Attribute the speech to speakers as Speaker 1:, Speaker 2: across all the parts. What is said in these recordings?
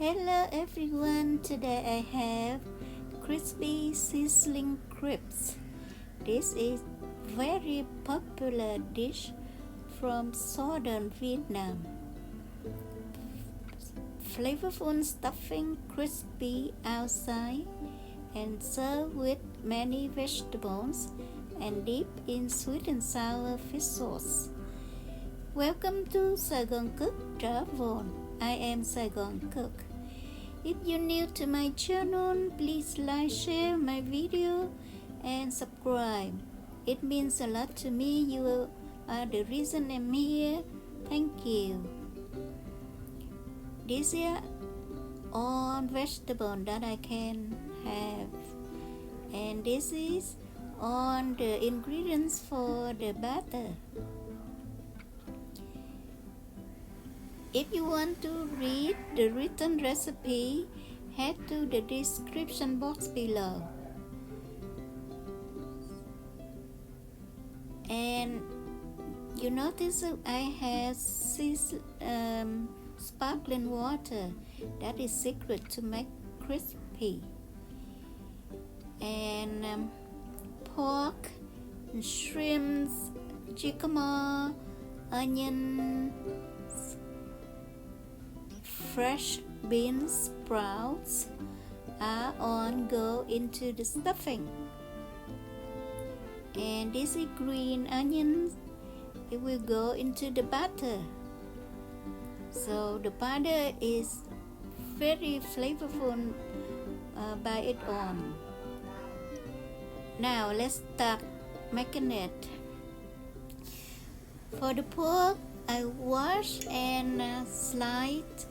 Speaker 1: Hello everyone, today I have crispy sizzling crepes. This is very popular dish from southern Vietnam. Flavorful stuffing, crispy outside and served with many vegetables and dipped in sweet and sour fish sauce. Welcome to Saigon Cook Travel. I am Saigon Cook. If you're new to my channel, please like, share my video and subscribe. It means a lot to me. You are the reason I'm here. Thank you. These are all vegetables that I can have. And this is all the ingredients for the batter. If you want to read the written recipe, head to the description box below. And you notice I have sparkling water. That is secret to make crispy. And pork, and shrimps, jicama, onion, fresh beans sprouts are on go into the stuffing. And this is green onions. It will go into the batter. So the batter is very flavorful by its own. Now let's start making it. For the pork, I wash and slice.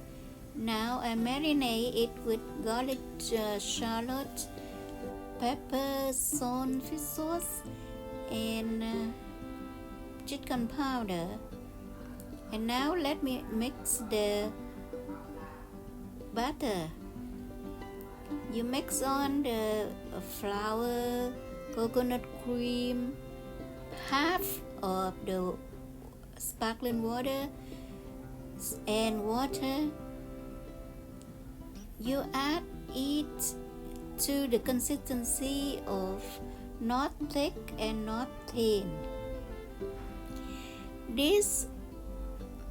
Speaker 1: Now I marinate it with garlic, shallot, pepper, salt, fish sauce, and chicken powder. And now let me mix the batter. You mix on the flour, coconut cream, half of the sparkling water and water. You add it to the consistency of not thick and not thin. This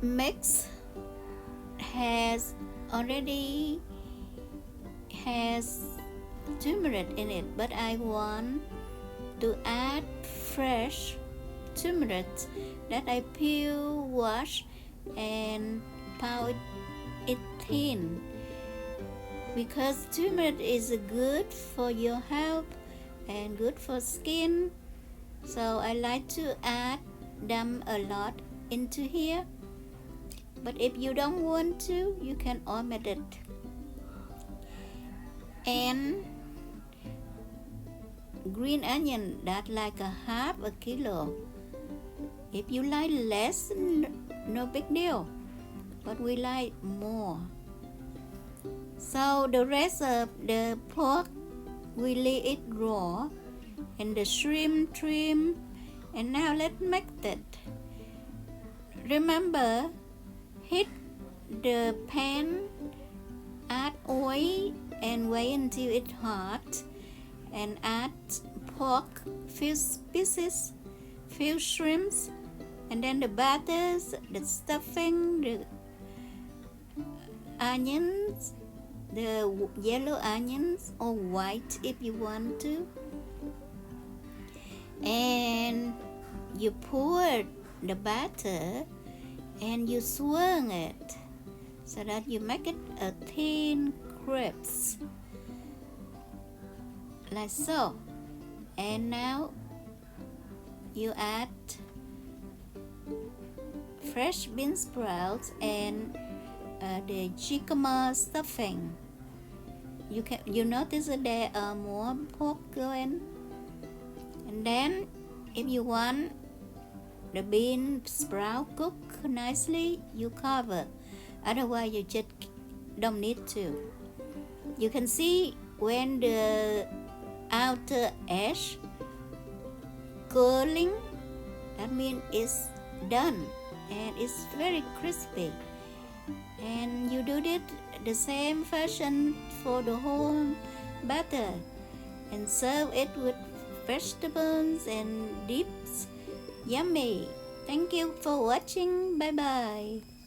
Speaker 1: mix already has turmeric in it, but I want to add fresh turmeric that I peel, wash, and powder it thin. Because turmeric is good for your health and good for skin, so I like to add them a lot into here. But if you don't want to, you can omit it. And green onion, that like a half a kilo. If you like less, no big deal, but we like more. So the rest of the pork, we leave it raw, and the shrimp trim. And now let's make it. Remember, heat the pan, add oil, and wait until it's hot. And add pork, few pieces, few shrimps, and then the batters, the stuffing, the onions, the yellow onions or white if you want to, and you pour the batter and you swirl it so that you make it a thin crepes like so. And now you add fresh bean sprouts and the jicama stuffing. You notice that there are more pork going. And then if you want the bean sprout cook nicely, you cover. Otherwise you just don't need to. You can see when the outer edge curling, that means it's done and it's very crispy. And you do it the same fashion for the whole batter and serve it with vegetables and dips. Yummy! Thank you for watching. Bye bye.